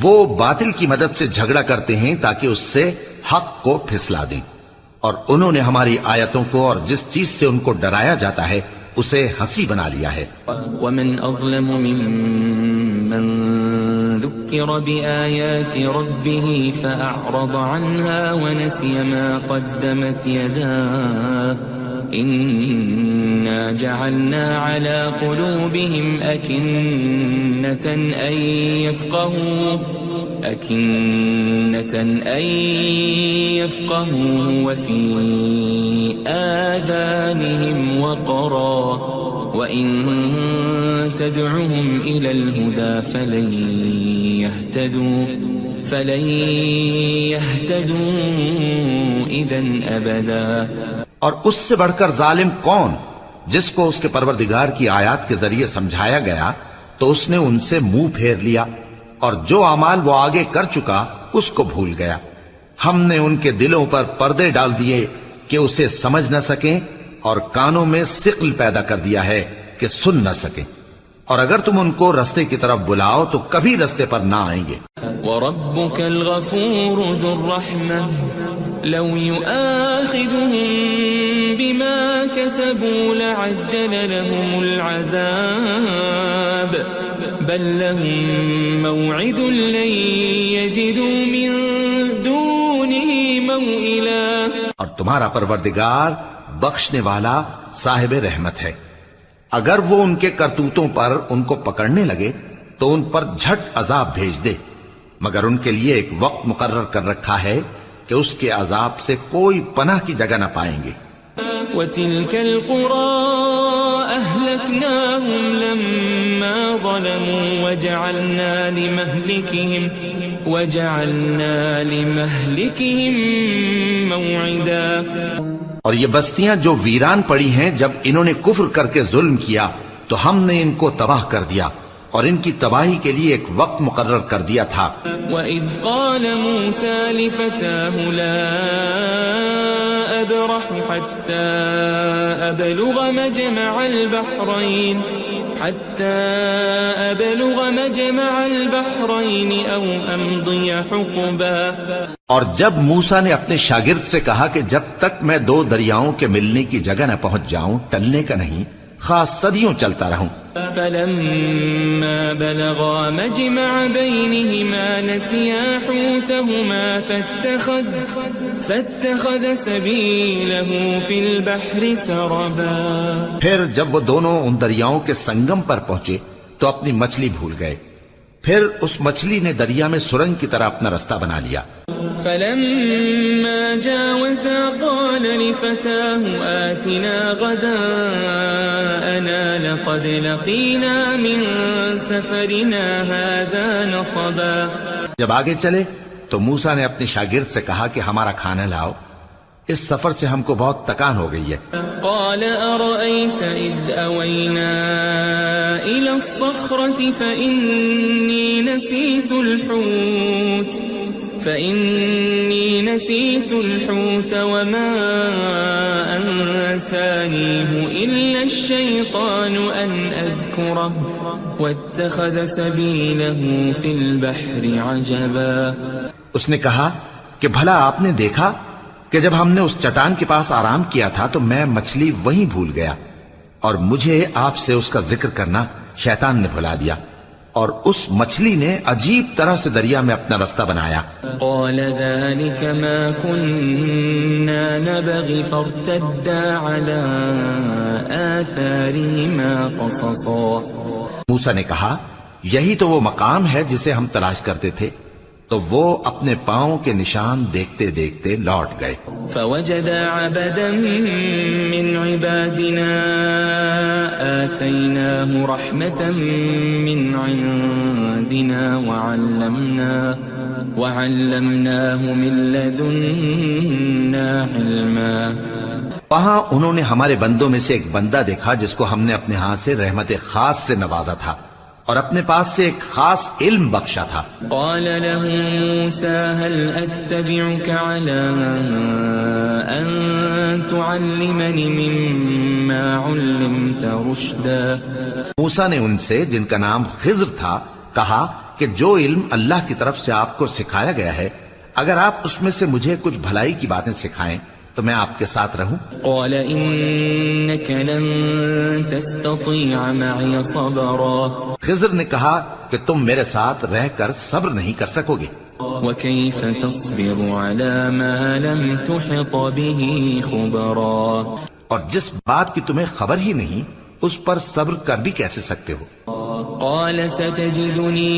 وہ باطل کی مدد سے جھگڑا کرتے ہیں تاکہ اس سے حق کو پھسلا دیں. اور انہوں نے ہماری آیتوں کو اور جس چیز سے ان کو ڈرایا جاتا ہے اسے ہنسی بنا لیا ہے. ومن اظلم ممن ذكر بآيات ربه فأعرض عنها ونسي ما قدمت يداه إنا جعلنا على قلوبهم أكنة أن يفقهوا وفي آذانهم وقرا وإن تدعهم إلى الهدى فلن يهتدوا إذن أبدا. اور اس سے بڑھ کر ظالم کون جس کو اس کے پروردگار کی آیات کے ذریعے سمجھایا گیا تو اس نے ان سے منہ پھیر لیا اور جو اعمال وہ آگے کر چکا اس کو بھول گیا. ہم نے ان کے دلوں پر پردے ڈال دیے کہ اسے سمجھ نہ سکیں اور کانوں میں ثقل پیدا کر دیا ہے کہ سن نہ سکیں. اور اگر تم ان کو رستے کی طرف بلاؤ تو کبھی رستے پر نہ آئیں گے. وَرَبُّكَ الْغَفُورُ ذُو الرَّحْمَةِ لَوْ يُؤَاخِذُهُم بِمَا كَسَبُوا لَعَجَّلَ لَهُمُ الْعَذَابَ بَل لَّهُم مَّوْعِدٌ لَّن يَجِدُوا مِن دُونِهِ مَوْئِلًا. اور تمہارا پروردگار بخشنے والا صاحب رحمت ہے. اگر وہ ان کے کرتوتوں پر ان کو پکڑنے لگے تو ان پر جھٹ عذاب بھیج دے مگر ان کے لیے ایک وقت مقرر کر رکھا ہے کہ اس کے عذاب سے کوئی پناہ کی جگہ نہ پائیں گے. وَتِلْكَ الْقُرَىٰ أَهْلَكْنَاهُمْ لَمَّا ظَلَمُوا وَجَعَلْنَا لِمَهْلِكِهِمْ مَوْعِدًا. اور یہ بستیاں جو ویران پڑی ہیں جب انہوں نے کفر کر کے ظلم کیا تو ہم نے ان کو تباہ کر دیا اور ان کی تباہی کے لیے ایک وقت مقرر کر دیا تھا. وَإِذْ قَالَ مُوسَى لِفَتَاهُ لَا أَبْرَحُ حَتَّى أَبْلُغَ مَجْمَعَ الْبَحْرَيْنِ أَوْ أَمْضِيَ حُقُبًا. اور جب موسیٰ نے اپنے شاگرد سے کہا کہ جب تک میں دو دریاؤں کے ملنے کی جگہ نہ پہنچ جاؤں ٹلنے کا نہیں خاص صدیوں چلتا رہوں. فَلَمَّا بَلَغَا مَجْمَعَ بَيْنِهِمَا نَسِيَا حُوتَهُمَا فَاتَّخَذَ سَبِيلَهُ فِي الْبَحْرِ سَرَبًا. پھر جب وہ دونوں ان دریاؤں کے سنگم پر پہنچے تو اپنی مچھلی بھول گئے. پھر اس مچھلی نے دریا میں سرنگ کی طرح اپنا رستہ بنا لیا. فَلَمَّا جَاوَزَا قَالَ لِفَتَاهُ آتِنَا غَدَاءَنَا لَقَدْ لَقِينَا مِن سَفَرِنَا هَذَا نَصَبًا. جب آگے چلے تو موسیٰ نے اپنے شاگرد سے کہا کہ ہمارا کھانا لاؤ اس سفر سے ہم کو بہت تکان ہو گئی ہے. قال أرأيت إذ أوينا إلى الصخرة فإني نسيت الحوت وما أنسانيه إلا الشيطان أن أذكره واتخذ سبيله في البحر عجبا. اس نے کہا کہ بھلا آپ نے دیکھا کہ جب ہم نے اس چٹان کے پاس آرام کیا تھا تو میں مچھلی وہیں بھول گیا اور مجھے آپ سے اس کا ذکر کرنا شیطان نے بھلا دیا، اور اس مچھلی نے عجیب طرح سے دریا میں اپنا رستہ بنایا۔ قال ذلك ما كنا نبغي فارتدا على آثارهما قصصا۔ موسیٰ نے کہا یہی تو وہ مقام ہے جسے ہم تلاش کرتے تھے، تو وہ اپنے پاؤں کے نشان دیکھتے دیکھتے لوٹ گئے۔ فوجد عبدا من عبادنا آتيناه رحمة من عندنا وعلمناه من لدنا علما۔ وہاں انہوں نے ہمارے بندوں میں سے ایک بندہ دیکھا جس کو ہم نے اپنے ہاں سے رحمت خاص سے نوازا تھا اور اپنے پاس سے ایک خاص علم بخشا تھا۔ قال له موسى هل أتبعك على أن تعلمني مما علمت رشدا۔ موسیٰ نے ان سے، جن کا نام خضر تھا، کہا کہ جو علم اللہ کی طرف سے آپ کو سکھایا گیا ہے، اگر آپ اس میں سے مجھے کچھ بھلائی کی باتیں سکھائیں تو میں آپ کے ساتھ رہوں۔ قال إنك لن تستطيع معي صبرا۔ خضر نے کہا کہ تم میرے ساتھ رہ کر صبر نہیں کر سکو گے۔ وكيف تصبر على ما لم تحط به خبرا۔ اور جس بات کی تمہیں خبر ہی نہیں اس پر صبر کر بھی کیسے سکتے ہو؟ قال ستجدني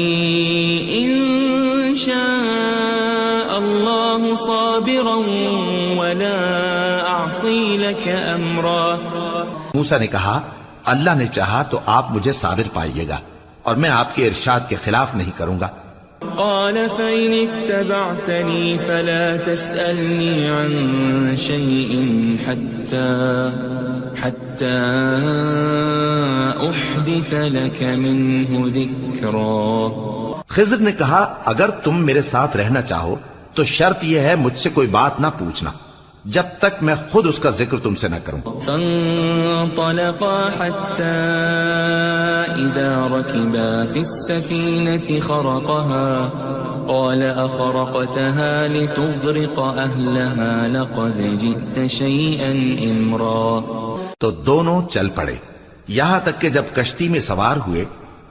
إن شاء الله صابرا ولا أعصي لك أمرا۔ موسیٰ نے کہا اللہ نے چاہا تو آپ مجھے صابر پائیے گا اور میں آپ کے ارشاد کے خلاف نہیں کروں گا۔ قال فإن اتبعتني فلا تسألني عن شيء حتى أحدث لك منه ذكرا۔ خضر نے کہا اگر تم میرے ساتھ رہنا چاہو تو شرط یہ ہے مجھ سے کوئی بات نہ پوچھنا جب تک میں خود اس کا ذکر تم سے نہ کروں۔ فانطلقا حتى إذا ركبا في السفينة خرقها قال أخرقتها لتغرق أهلها لقد جئت شيئا إمرا۔ تو دونوں چل پڑے، یہاں تک کہ جب کشتی میں سوار ہوئے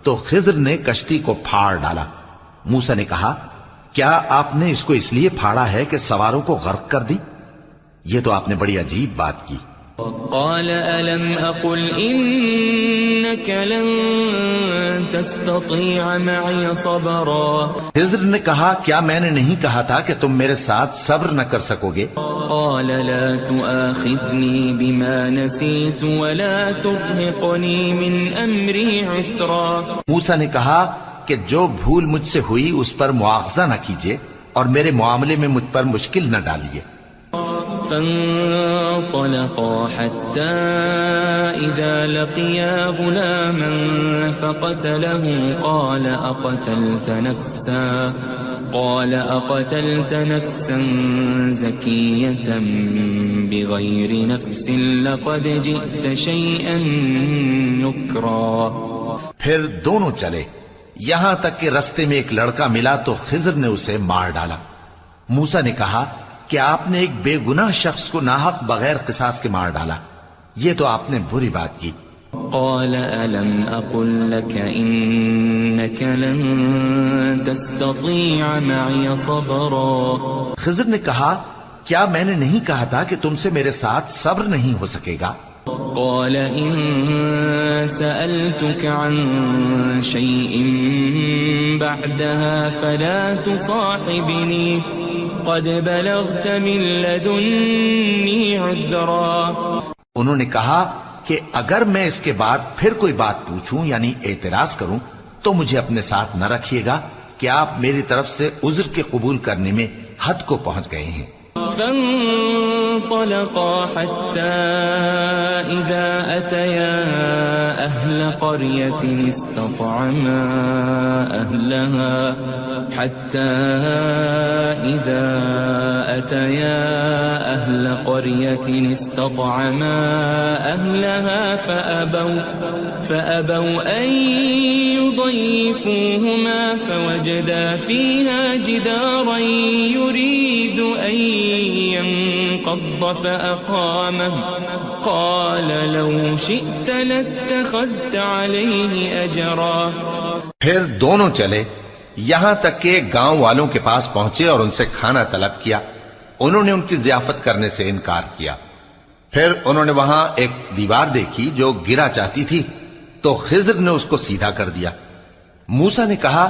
تو خضر نے کشتی کو پھاڑ ڈالا۔ موسیٰ نے کہا کیا آپ نے اس کو اس لیے پھاڑا ہے کہ سواروں کو غرق کر دی؟ یہ تو آپ نے بڑی عجیب بات کی۔ قال ألم أقل إنك لن تستطيع معي صبرا۔ خضر نے کہا کیا میں نے نہیں کہا تھا کہ تم میرے ساتھ صبر نہ کر سکو گے؟ قال لا تؤاخذني بما نسيت ولا ترهقني من أمري عسرا۔ موسیٰ نے کہا کہ جو بھول مجھ سے ہوئی اس پر مواخذہ نہ کیجیے اور میرے معاملے میں مجھ پر مشکل نہ ڈالیے۔ فانطلقا حتى إذا لقيا غلاما فقتله قال أقتلت نفسا زكية بغير نفس لقد جئت شيئا نكرا۔ پھر دونوں چلے یہاں تک کہ رستے میں ایک لڑکا ملا تو خضر نے اسے مار ڈالا۔ موسیٰ نے کہا کہ آپ نے ایک بے گناہ شخص کو ناحق بغیر قصاص کے مار ڈالا، یہ تو آپ نے بری بات کی۔ قال ألم أقل لك إنك لن تستطيع معي صبرا۔ خضر نے کہا کیا میں نے نہیں کہا تھا کہ تم سے میرے ساتھ صبر نہیں ہو سکے گا؟ قال إن سألتك عن شيء بعدها فلا تصاحبني قد بلغت من لدني عذرا۔ انہوں نے کہا کہ اگر میں اس کے بعد پھر کوئی بات پوچھوں یعنی اعتراض کروں تو مجھے اپنے ساتھ نہ رکھیے گا کہ آپ میری طرف سے عذر کے قبول کرنے میں حد کو پہنچ گئے ہیں۔ فانطلقا حتى إذا أتيا أهل قرية استطعما أهلها فأبوا أن يضيفوهما فوجدا فيها جدارا يريد أن انقض فأقامه قال لو شئت لاتخذت عليه أجرا. پھر دونوں چلے یہاں تک کہ گاؤں والوں کے پاس پہنچے اور ان سے کھانا طلب کیا. انہوں نے ان کی ضیافت کرنے سے انکار کیا. پھر انہوں نے وہاں ایک دیوار دیکھی جو گرا چاہتی تھی تو خضر نے اس کو سیدھا کر دیا. موسیٰ نے کہا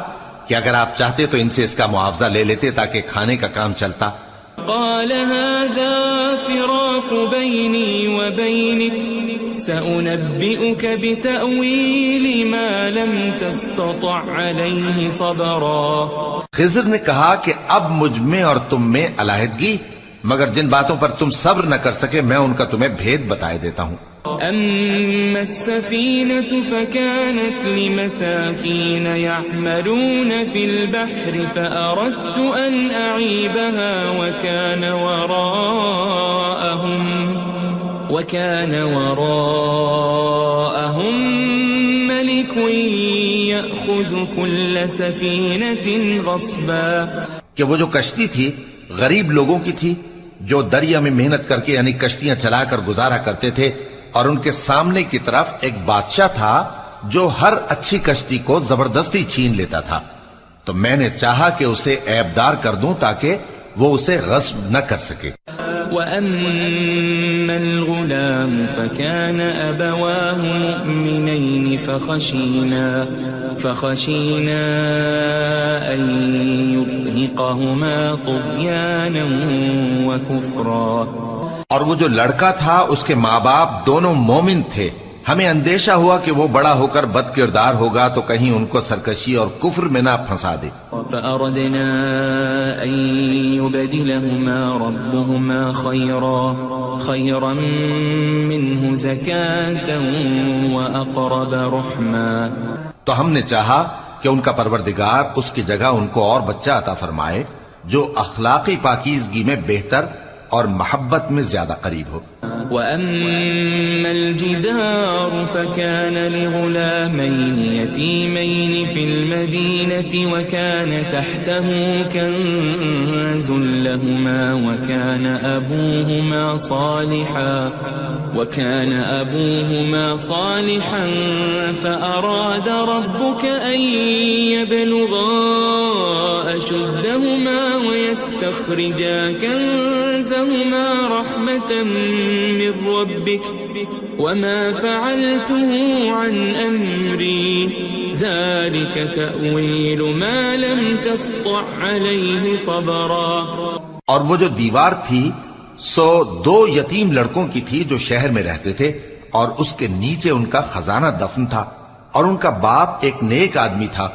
کہ اگر آپ چاہتے تو ان سے اس کا معاوضہ لے لیتے تاکہ کھانے کا کام چلتا. قال هذا فراق بيني وبينك سأنبئك بتأويل ما لم تستطع عليه صبرا. خضر نے کہا کہ اب مجھ میں اور تم میں علیحدگی، مگر جن باتوں پر تم صبر نہ کر سکے میں ان کا تمہیں بھید بتائے دیتا ہوں. أما السفينة فكانت لمساكين يعملون في البحر فأردت أن أعيبها وكان وراءهم ملك يأخذ كل سفينة غصبا. کہ وہ جو کشتی تھی غریب لوگوں کی تھی جو دریا میں محنت کر کے یعنی کشتیاں چلا کر گزارا کرتے تھے، اور ان کے سامنے کی طرف ایک بادشاہ تھا جو ہر اچھی کشتی کو زبردستی چھین لیتا تھا. تو میں نے چاہا کہ اسے عیبدار کر دوں تاکہ وہ اسے غصب نہ کر سکے. وَأَمَّا الْغُلَامُ فَكَانَ أَبَوَاهُ مُؤْمِنَيْنِ فَخَشِينَا أَن يُرْهِقَهُمَا طُغْيَانًا وَكُفْرًا. اور وہ جو لڑکا تھا اس کے ماں باپ دونوں مومن تھے، ہمیں اندیشہ ہوا کہ وہ بڑا ہو کر بد کردار ہوگا تو کہیں ان کو سرکشی اور کفر میں نہ پھنسا دے. فأردنا أن يبدلهما ربهما خيرا منه زكاة وأقرب رحما. تو ہم نے چاہا کہ ان کا پروردگار اس کی جگہ ان کو اور بچہ عطا فرمائے جو اخلاقی پاکیزگی میں بہتر اور محبت میں زیادہ قریب ہو. وَأَمَّا الْجِدَارُ فَكَانَ لِغُلَامَيْنِ يَتِيمَيْنِ فِي الْمَدِينَةِ وَكَانَ تَحْتَهُ كَنْزٌ لَهُمَا وَكَانَ أَبُوهُمَا صَالِحًا فَأَرَادَ رَبُّكَ أَن يَبْلُغَا أَشُدَّهُمَا وَيَسْتَخْرِجَا كَنزَهُمَا رَحْمَةً من ربك وما فعلته عن أمري ذلك تأويل ما لم تسطع عليه صبرا. اور وہ جو دیوار تھی سو 2 یتیم لڑکوں کی تھی جو شہر میں رہتے تھے، اور اس کے نیچے ان کا خزانہ دفن تھا، اور ان کا باپ ایک نیک آدمی تھا.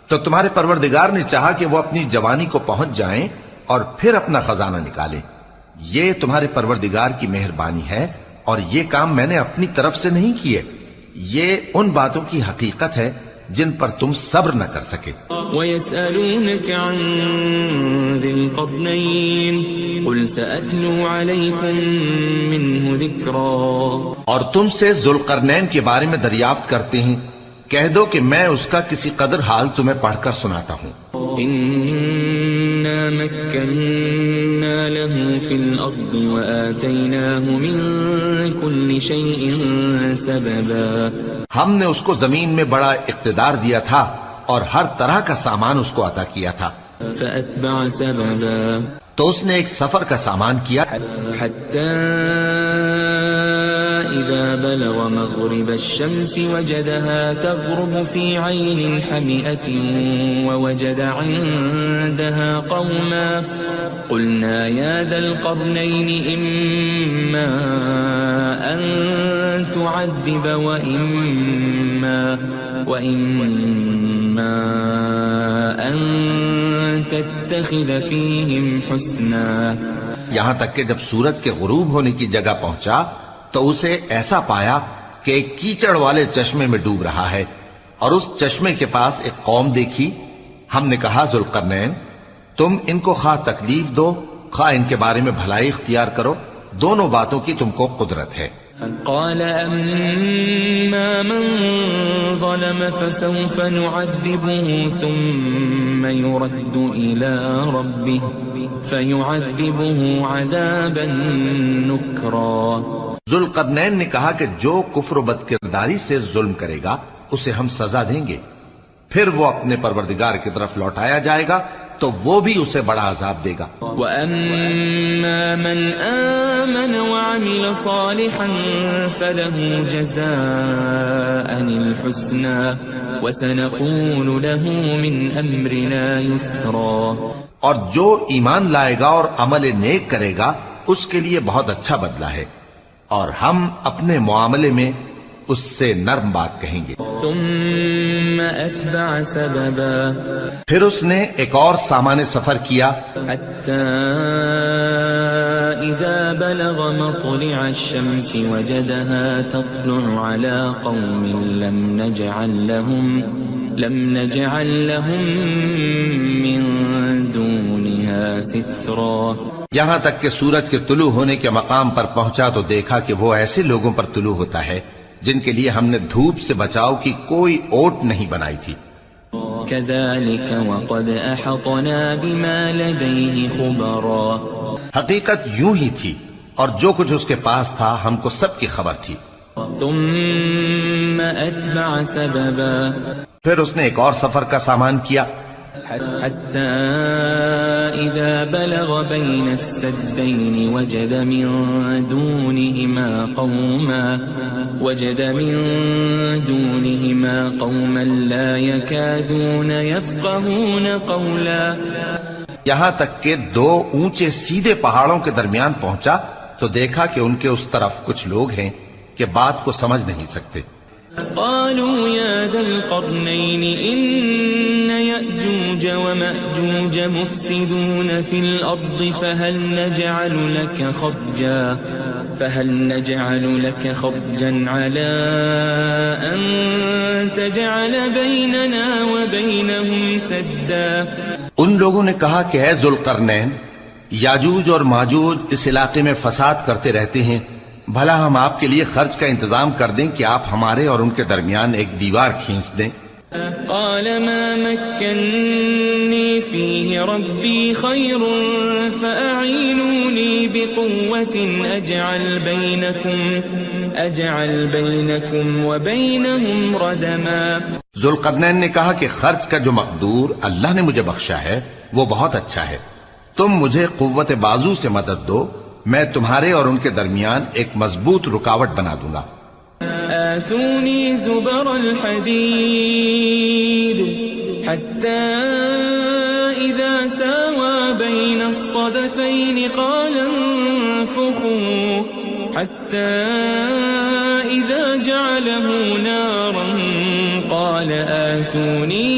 تو تمہارے پروردگار نے چاہا کہ وہ اپنی جوانی کو پہنچ جائیں اور پھر اپنا خزانہ نکالے. یہ تمہارے پروردگار کی مہربانی ہے اور یہ کام میں نے اپنی طرف سے نہیں کیے. یہ ان باتوں کی حقیقت ہے جن پر تم صبر نہ کر سکے. وَيَسْأَلُونَكَ عَنْ ذِي الْقَرْنَيْنِ قُلْ سَأَتْلُو عَلَيْكُمْ مِنْهُ ذِكْرًا. اور تم سے ذوالقرنین کے بارے میں دریافت کرتے ہیں، کہہ دو کہ میں اس کا کسی قدر حال تمہیں پڑھ کر سناتا ہوں. إِنَّا مَكَّنَّا لَهُ فِي الْأَرْضِ وَآتَيْنَاهُ مِن كُلِّ شَيْءٍ سَبَبًا. ہم نے اس کو زمین میں بڑا اقتدار دیا تھا اور ہر طرح کا سامان اس کو عطا کیا تھا. فَأَتْبَعَ سَبَبًا. تو اس نے ایک سفر کا سامان کیا حَتَّى إِذَا بَلَغَ مَغْرِبَ الشَّمْسِ وَجَدَهَا تَغْرُبُ فِي عَيْنٍ حَمِئَةٍ وَوَجَدَ عِندَهَا قَوْمًا قُلْنَا يَا ذَا الْقَرْنَيْنِ إِمَّا أَن تُعَذِّبَ وَإِمَّا أَن تَتَّخِذَ فِيهِمْ حُسْنًا. یہاں تک کہ جب سورج کے غروب ہونے کی جگہ پہنچا تو اسے ایسا پایا کہ ایک کیچڑ والے چشمے میں ڈوب رہا ہے، اور اس چشمے کے پاس ایک قوم دیکھی. ہم نے کہا ذوالقرنین تم ان کو خواہ تکلیف دو خواہ ان کے بارے میں بھلائی اختیار کرو، دونوں باتوں کی تم کو قدرت ہے. قال أما من ظلم فسوف نعذبه ثم يرد إلى ربه فيعذبه عذابا نكرا. ذوالقرنین نے کہا کہ جو کفر و بد کرداری سے ظلم کرے گا اسے ہم سزا دیں گے، پھر وہ اپنے پروردگار کی طرف لوٹایا جائے گا تو وہ بھی اسے بڑا عذاب دے گا. وَأَمَّا مَنْ آمَنَ وَعَمِلَ صَالِحًا فَلَهُ جَزَاءً الْحُسْنَى وَسَنَقُولُ لَهُ مِنْ أَمْرِنَا يُسْرًا. اور جو ایمان لائے گا اور عمل نیک کرے گا اس کے لیے بہت اچھا بدلہ ہے، اور ہم اپنے معاملے میں اس سے نرم بات کہیں گے. ثم أتبع سببا. پھر اس نے ایک اور سامان سفر کیا حتى إذا بلغ مطلع الشمس وجدها تطلع على قوم لم نجعل لهم من دونها سترا. یہاں تک کہ سورج کے طلوع ہونے کے مقام پر پہنچا تو دیکھا کہ وہ ایسے لوگوں پر طلوع ہوتا ہے جن کے لیے ہم نے دھوپ سے بچاؤ کی کوئی اوٹ نہیں بنائی تھی. كذلك وقد أحطنا بما لديه خبرا. حقیقت یوں ہی تھی اور جو کچھ اس کے پاس تھا ہم کو سب کی خبر تھی. ثم أتبع سببا. پھر اس نے ایک اور سفر کا سامان کیا حتى إذا بلغ بين السدين وجد من دونهما قوما لا يكادون يفقهون قولا. یہاں تک کہ دو اونچے سیدھے پہاڑوں کے درمیان پہنچا تو دیکھا کہ ان کے اس طرف کچھ لوگ ہیں کہ بات کو سمجھ نہیں سکتے. قالوا يا ذا القرنين إن يأجوج ومأجوج مفسدون في الأرض فهل نجعل لك خرجا على أن تجعل بيننا وبينهم سدا. ان لوگوں نے کہا کہ اے ذوالقرنین، یاجوج اور ماجوج اس علاقے میں فساد کرتے رہتے ہیں، بھلا ہم آپ کے لیے خرچ کا انتظام کر دیں کہ آپ ہمارے اور ان کے درمیان ایک دیوار کھینچ دیں. قال ما مكنني فيه ربي خير فأعينوني بقوة أجعل بينكم وبينهم ردما. ذوالقرنین نے کہا کہ خرچ کا جو مقدور اللہ نے مجھے بخشا ہے وہ بہت اچھا ہے، تم مجھے قوت بازو سے مدد دو، میں تمہارے اور ان کے درمیان ایک مضبوط رکاوٹ بنا دوں گا. آتوني زبر الحديد حتى إذا ساوى بين الصدفين قال انفخوا حتى إذا جعله نارا قال آتوني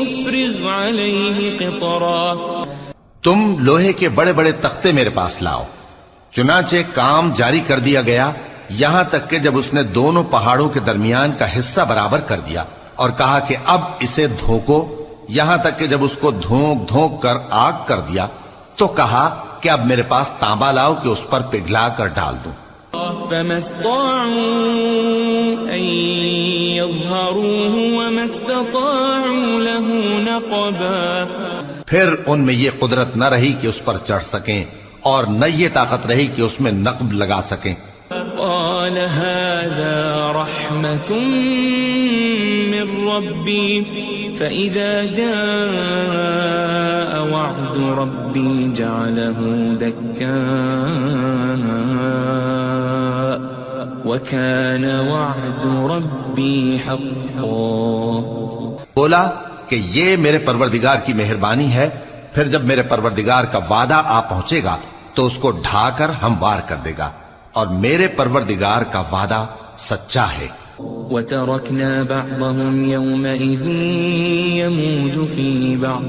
أفرغ عليه قطرا. تم لوہے کے بڑے بڑے تختے میرے پاس لاؤ. چنانچہ کام جاری کر دیا گیا یہاں تک کہ جب اس نے دونوں پہاڑوں کے درمیان کا حصہ برابر کر دیا اور کہا کہ اب اسے دھوکو، یہاں تک کہ جب اس کو دھونک دھونک کر آگ کر دیا تو کہا کہ اب میرے پاس تانبا لاؤ کہ اس پر پگھلا کر ڈال دوں. فما استطاعوا أن يظهروه وما استطاعوا له نقبا. پھر ان میں یہ قدرت نہ رہی کہ اس پر چڑھ سکیں اور نہ یہ طاقت رہی کہ اس میں نقب لگا سکیں. قال هذا رحمة من ربي فإذا جاء وعد ربي جعله دكا وكان وعد ربي حقا. بولا کہ یہ میرے پروردگار کی مہربانی ہے، پھر جب میرے پروردگار کا وعدہ آ پہنچے گا تو اس کو ڈھا کر ہموار کر دے گا، اور میرے پروردگار کا وعدہ سچا ہے. وَتَرَكْنَا بَعْضَهُمْ يَوْمَئِذٍ يَمُوجُ فِي بَعْضٍ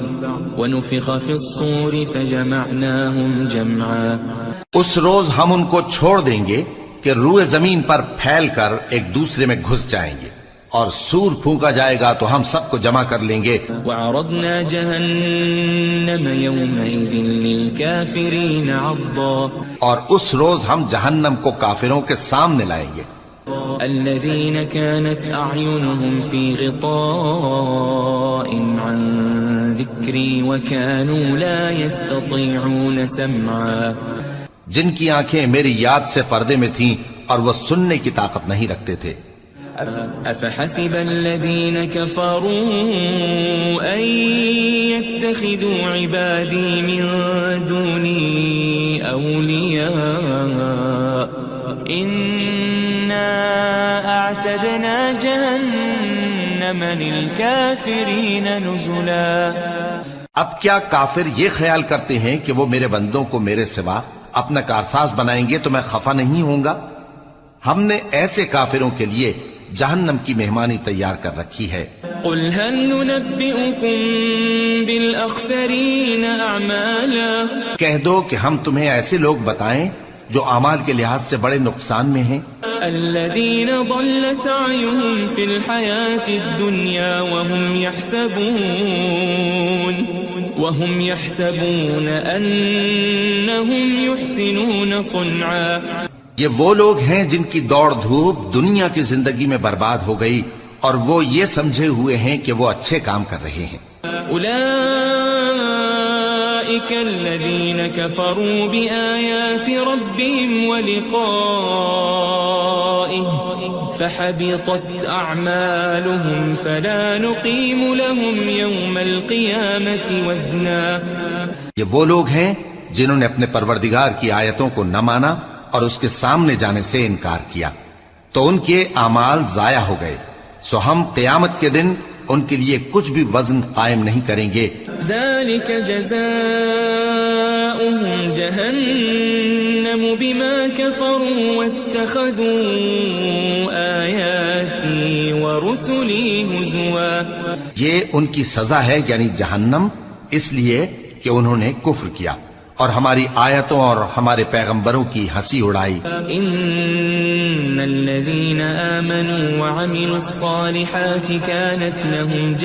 وَنُفِخَ فِي الصُّورِ فَجَمَعْنَاهُمْ جَمْعًا. اس روز ہم ان کو چھوڑ دیں گے کہ روئے زمین پر پھیل کر ایک دوسرے میں گھس جائیں گے، اور سور پھونکا جائے گا تو ہم سب کو جمع کر لیں گے. وعرضنا جهنم يومئذ للكافرين عرضا اور اس روز ہم جہنم کو کافروں کے سامنے لائیں گے. الذين كانت أعينهم في غطاء عن ذكري وكانوا لا يستطيعون سمعا جن کی آنکھیں میری یاد سے پردے میں تھیں اور وہ سننے کی طاقت نہیں رکھتے تھے. أفحسب الذين كفروا أن يتخذوا عبادي من دوني أولياء إنا أعتدنا جهنم للكافرين نزلا. اب کیا کافر یہ خیال کرتے ہیں کہ وہ میرے بندوں کو میرے سوا اپنا کارساز بنائیں گے تو میں خفا نہیں ہوں گا؟ ہم نے ایسے کافروں کے لیے جہنم کی مہمانی تیار کر رکھی ہے. قل هل ننبئكم بالأخسرين أعمالا کہہ دو کہ ہم تمہیں ایسے لوگ بتائیں جو اعمال کے لحاظ سے بڑے نقصان میں ہیں. الذين ضل سعيهم في الحياة الدنيا وهم يحسبون أنهم يحسنون صنعا. یہ وہ لوگ ہیں جن کی دوڑ دھوپ دنیا کی زندگی میں برباد ہو گئی اور وہ یہ سمجھے ہوئے ہیں کہ وہ اچھے کام کر رہے ہیں. أولئك الذين كفروا بآيات ربهم ولقائه فحبطت أعمالهم فلا نقيم لهم يوم القيامة وزنا. یہ وہ لوگ ہیں جنہوں نے اپنے پروردگار کی آیتوں کو نہ مانا اور اس کے سامنے جانے سے انکار کیا تو ان کے اعمال ضائع ہو گئے، سو ہم قیامت کے دن ان کے لیے کچھ بھی وزن قائم نہیں کریں گے. ذلك جزاؤهم جهنم بما كفروا واتخذوا آياتي ورسلي هزوا. یہ ان کی سزا ہے یعنی جہنم، اس لیے کہ انہوں نے کفر کیا اور ہماری آیتوں اور ہمارے پیغمبروں کی ہنسی اڑائی. ان الذين آمنوا وعملوا الصالحات كانت لهم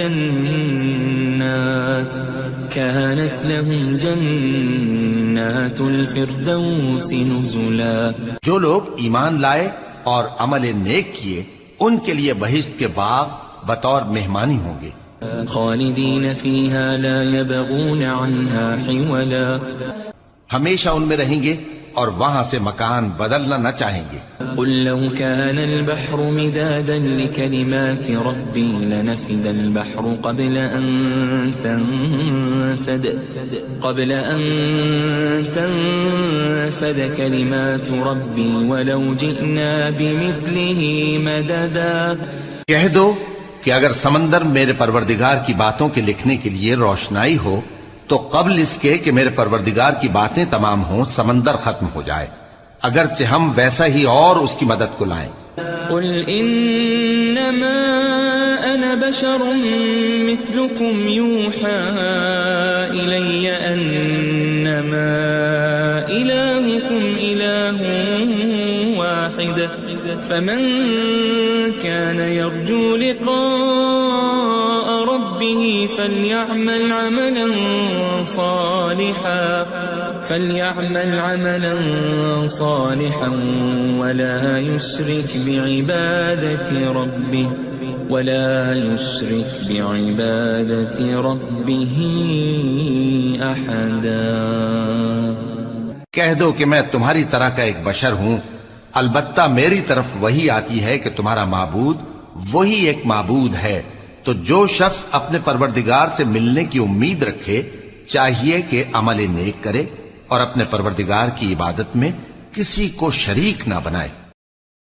جنات الفردوس نزلا. جو لوگ ایمان لائے اور عمل نیک کیے ان کے لیے بہشت کے باغ بطور مہمانی ہوں گے. خالدین فیہا لا یبغون عنہا حولا. ہمیشہ ان میں رہیں گے اور وہاں سے مکان بدلنا نہ چاہیں گے. قل لو كان البحر مدادا لكلمات ربي لنفد البحر قبل أن تنفد كلمات ربي ولو جئنا بمثله مددا. کہہ دو کہ اگر سمندر میرے پروردگار کی باتوں کے لکھنے کے لیے روشنائی ہو تو قبل اس کے کہ میرے پروردگار کی باتیں تمام ہوں سمندر ختم ہو جائے، اگرچہ ہم ویسا ہی اور اس کی مدد کو لائیں. قل انما انا بشر مثلكم يوحى الي انما الهكم اله واحد فمن كان يرجو لقاء ربه فليعمل عملا صالحا ولا يشرك بعبادة ربه أحدا. کہہ دو کہ میں تمہاری طرح کا ایک بشر ہوں، البتہ میری طرف وہی آتی ہے کہ تمہارا معبود وہی ایک معبود ہے. تو جو شخص اپنے پروردگار سے ملنے کی امید رکھے چاہیے کہ عمل نیک کرے اور اپنے پروردگار کی عبادت میں کسی کو شریک نہ بنائے.